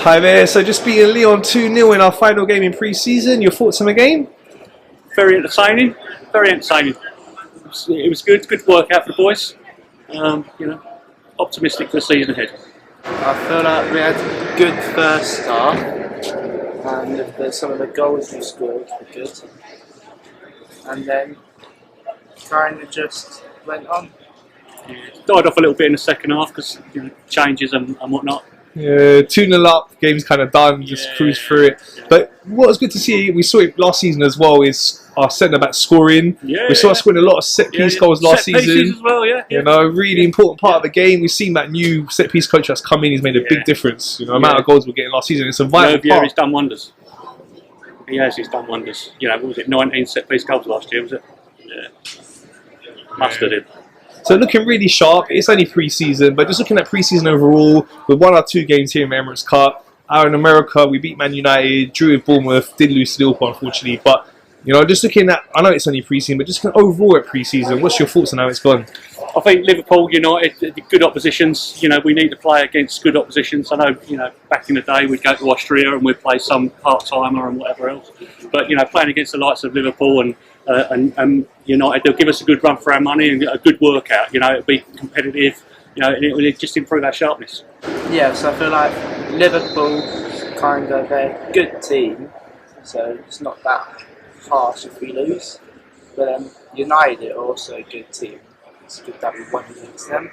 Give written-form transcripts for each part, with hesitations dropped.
Hi there, so just beating Lyon 2-0 in our final game in pre-season. Your thoughts on the game? Very entertaining, very entertaining. It was good workout for the boys. Optimistic for the season ahead. I feel like we had a good first half, and some of the goals we scored were good, and then kind of just went on. Died off a little bit in the second half because changes and whatnot. Yeah, 2-0 up, game's kind of done, just cruise through it. Yeah. But what was good to see, we saw it last season as well, is our centre-back scoring. We saw us scoring a lot of set-piece goals last season. As well, You know, really important part of the game. We've seen that new set-piece coach that's come in, he's made a big difference. You know, the amount of goals we're getting last season, it's a vital part. He's done wonders. He's done wonders. What was it, 19 set-piece goals last year, was it? Yeah. Must have did. So looking really sharp. It's only pre-season, but just looking at pre-season overall, we've won our 2 games here in the Emirates Cup. Out in America, we beat Man United, drew with Bournemouth, did lose to Liverpool, unfortunately. But just looking at, I know it's only pre-season, but just overall at pre-season, what's your thoughts on how it's gone? I think Liverpool, United, good oppositions. We need to play against good oppositions. I know, back in the day we'd go to Austria and we'd play some part-timer and whatever else. But playing against the likes of Liverpool and United, they'll give us a good run for our money and a good workout. It'll be competitive. And it will just improve our sharpness. Yeah, so I feel like Liverpool they're a good team, so it's not that harsh if we lose. But United are also a good team. It's good that we won against them.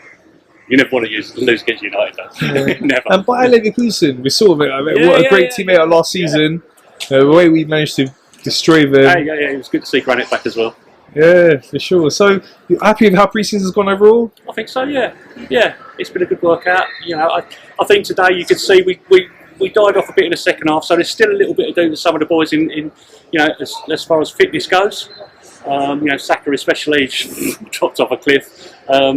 You never want to lose against United, though. Never. And by Leverkusen, we saw what a great teammate last season. The way we managed to destroy them. Yeah, it was good to see Granit back as well. Yeah, for sure. So, you happy with how pre-season's gone overall? I think so, yeah. Yeah, it's been a good workout. I think today you could see we died off a bit in the second half, so there's still a little bit to do with some of the boys in as far as fitness goes. Saka especially dropped off a cliff.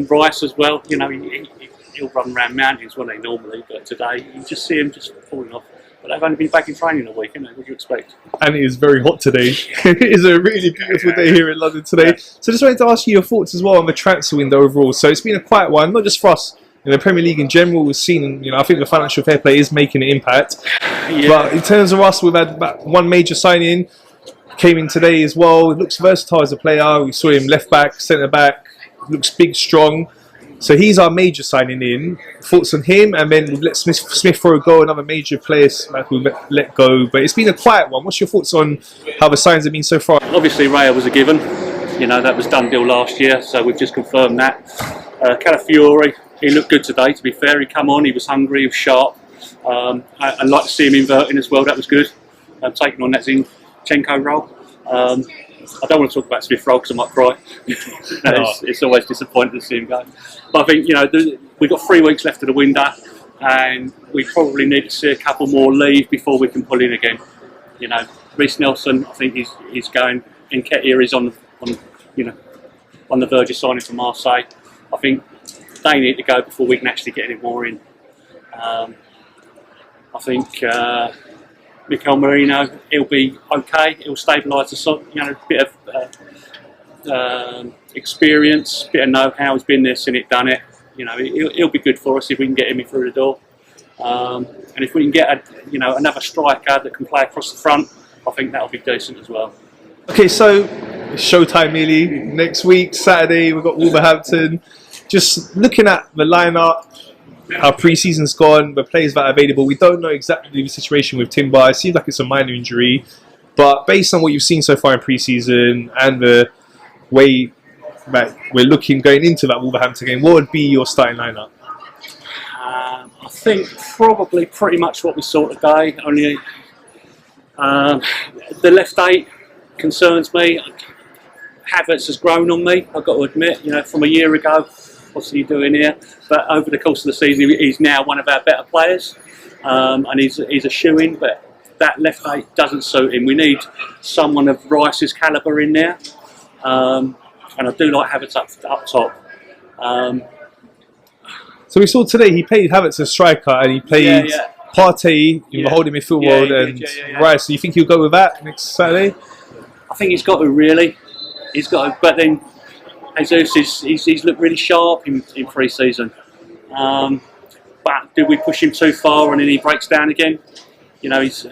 Rice as well. He'll run around mountains, won't he, normally? But today you just see him just falling off. But they've only been back in training a week, haven't they? What do you expect? And it is very hot today. It is a really beautiful day here in London today. So just wanted to ask you your thoughts as well on the transfer window overall. So it's been a quiet one, not just for us. In the Premier League in general, we've seen, I think the financial fair play is making an impact. But in terms of us, we've had about one major signing. Came in today as well. It looks versatile as a player. We saw him left back, centre back. Looks big, strong. So he's our major signing in. Thoughts on him, and then we've let Smith throw a go, another major player who let go. But it's been a quiet one. What's your thoughts on how the signs have been so far? Obviously, Raya was a given. That was done deal last year, so we've just confirmed that. Calafiori, he looked good today. To be fair, he come on, he was hungry, he was sharp. I'd like to see him inverting as well. That was good. Taking on that Zinchenko role. I don't want to talk about Smith Rowe because I might cry. It's always disappointing to see him go. But I think we've got 3 weeks left of the window, and we probably need to see a couple more leave before we can pull in again. Reece Nelson, I think he's going. Nketiah is on the verge of signing for Marseille. I think they need to go before we can actually get any more in. I think. Mikel Merino, he'll be okay. He'll stabilise a bit of experience, bit of know-how. He's been there, seen it, done it. He'll be good for us if we can get him in through the door. And if we can get another striker that can play across the front, I think that'll be decent as well. Okay, so it's showtime nearly. Next week, Saturday, we've got Wolverhampton. Just looking at the lineup. How pre-season's gone, the players that are available. We don't know exactly the situation with Timber. It seems like it's a minor injury. But based on what you've seen so far in pre-season and the way that we're looking going into that Wolverhampton game, what would be your starting lineup? I think probably pretty much what we saw today. Only the left 8 concerns me. Havertz has grown on me, I've got to admit. From a year ago, what's he doing here? But over the course of the season, he's now one of our better players, and he's a shoo-in. But that left 8 doesn't suit him. We need someone of Rice's calibre in there, and I do like Havertz up top. So we saw today he played Havertz as striker, and he played Partey in the holding midfield world, and Rice. So you think he'll go with that next Saturday? I think he's got to really. He's got to, but then. Jesus, he's looked really sharp in pre-season. But do we push him too far and then he breaks down again? You know, he's,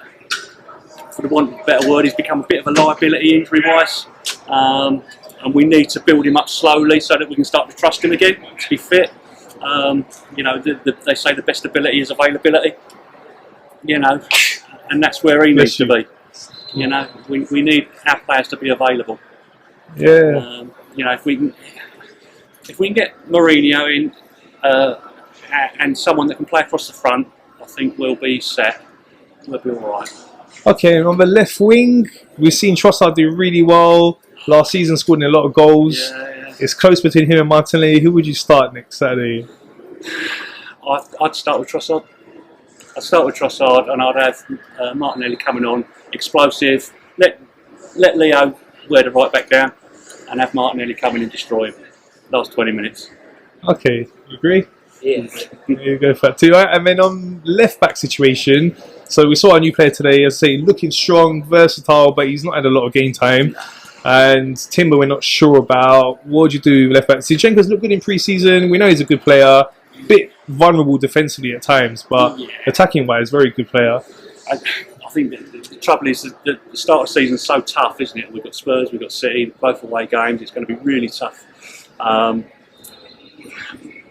for the want of a better word, he's become a bit of a liability injury-wise. And we need to build him up slowly so that we can start to trust him again, to be fit. You know, they say the best ability is availability. You know, and that's where he needs to be. You know, we need our players to be available. Yeah. You know, if we can get Mourinho in and someone that can play across the front, I think we'll be set. We'll be all right. Okay, and on the left wing, we've seen Trossard do really well. Last season, scored in a lot of goals. Yeah. It's close between him and Martinelli. Who would you start next Saturday? I'd start with Trossard. I'd start with Trossard, and I'd have Martinelli coming on, explosive. Let Leo wear the right back down, and have Martinelli come in and destroy him. Last 20 minutes. Okay, you agree? Yeah. You go for that too. Right? And then on left back situation, so we saw our new player today, as I say, looking strong, versatile, but he's not had a lot of game time. And Timber, we're not sure about. What would you do left back? Zinchenko's looked good in pre-season. We know he's a good player. Bit vulnerable defensively at times, but attacking wise, very good player. I think the trouble is that the start of the season is so tough, isn't it? We've got Spurs, we've got City, both away games. It's going to be really tough.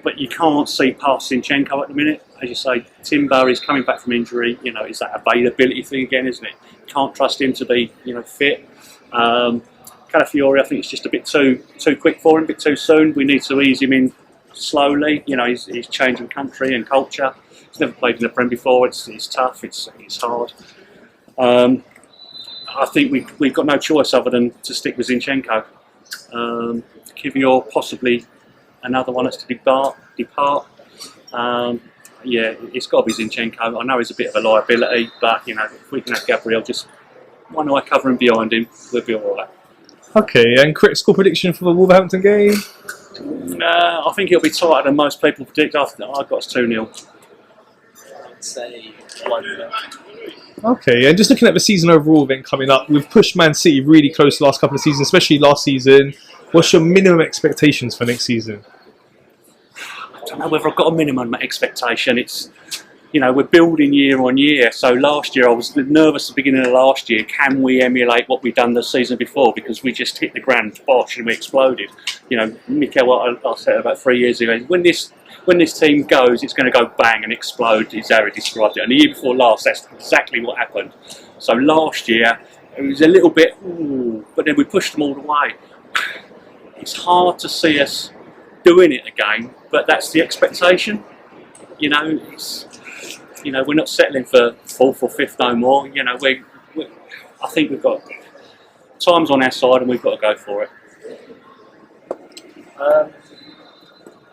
But you can't see past Zinchenko at the minute. As you say, Timber is coming back from injury. You know, it's that availability thing again, isn't it? You can't trust him to be, you know, fit. Calafiori, I think it's just a bit too quick for him, a bit too soon. We need to ease him in slowly. You know, he's changing country and culture. He's never played in the Prem before. It's tough. It's hard. I think we've got no choice other than to stick with Zinchenko. Kivior, possibly another one has to depart. Yeah, it's got to be Zinchenko. I know he's a bit of a liability, but you know, if we can have Gabriel just one eye covering behind him, we'll be all right. Okay, and correct score prediction for the Wolverhampton game? I think it'll be tighter than most people predict. I've got us 2-0. I'd say 1-0. Okay, and just looking at the season overall then coming up, we've pushed Man City really close the last couple of seasons, especially last season. What's your minimum expectations for next season? I don't know whether I've got a minimum expectation. It's, you know, we're building year on year. So last year I was nervous at the beginning of last year. Can we emulate what we've done the season before? Because we just hit the ground bosh and we exploded. You know, Mikel, what I said about 3 years ago, when this team goes, it's going to go bang and explode, is how he described it. And the year before last, that's exactly what happened. So last year, it was a little bit, ooh, but then we pushed them all the way. It's hard to see us doing it again, but that's the expectation. You know, we're not settling for 4th or 5th no more. You know, I think we've got time's on our side and we've got to go for it.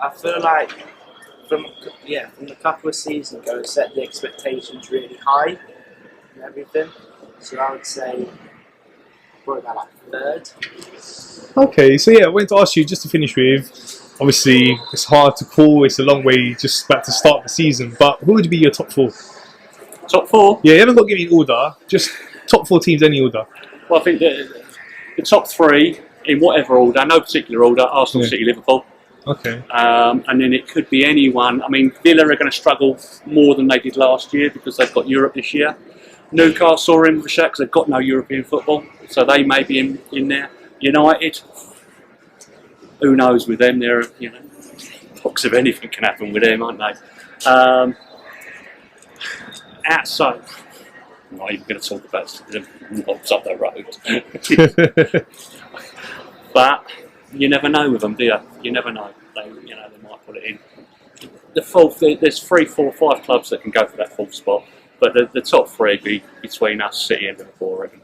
I feel like from the couple of seasons ago, set the expectations really high and everything. So I would say probably about like 3rd. Okay, so yeah, I wanted to ask you just to finish with. Obviously, it's hard to call. It's a long way just about to start the season. But who would be your top 4? Top 4? Yeah, you haven't got to give me an order. Just top 4 teams, any order. Well, I think the top 3 in whatever order, no particular order. Arsenal, City, Liverpool. Okay. And then it could be anyone. I mean, Villa are going to struggle more than they did last year because they've got Europe this year. Newcastle are in with a shout because they've got no European football, so they may be in there. United, who knows with them? They're, you know, box of anything can happen with them, aren't they? Outside, I'm not even going to talk about the knobs up the road. But you never know with them, do you? You never know. They might put it in. The 4th, there's 3, 4, 5 clubs that can go for that 4th spot, but the top 3 be between us, City and Liverpool, I reckon.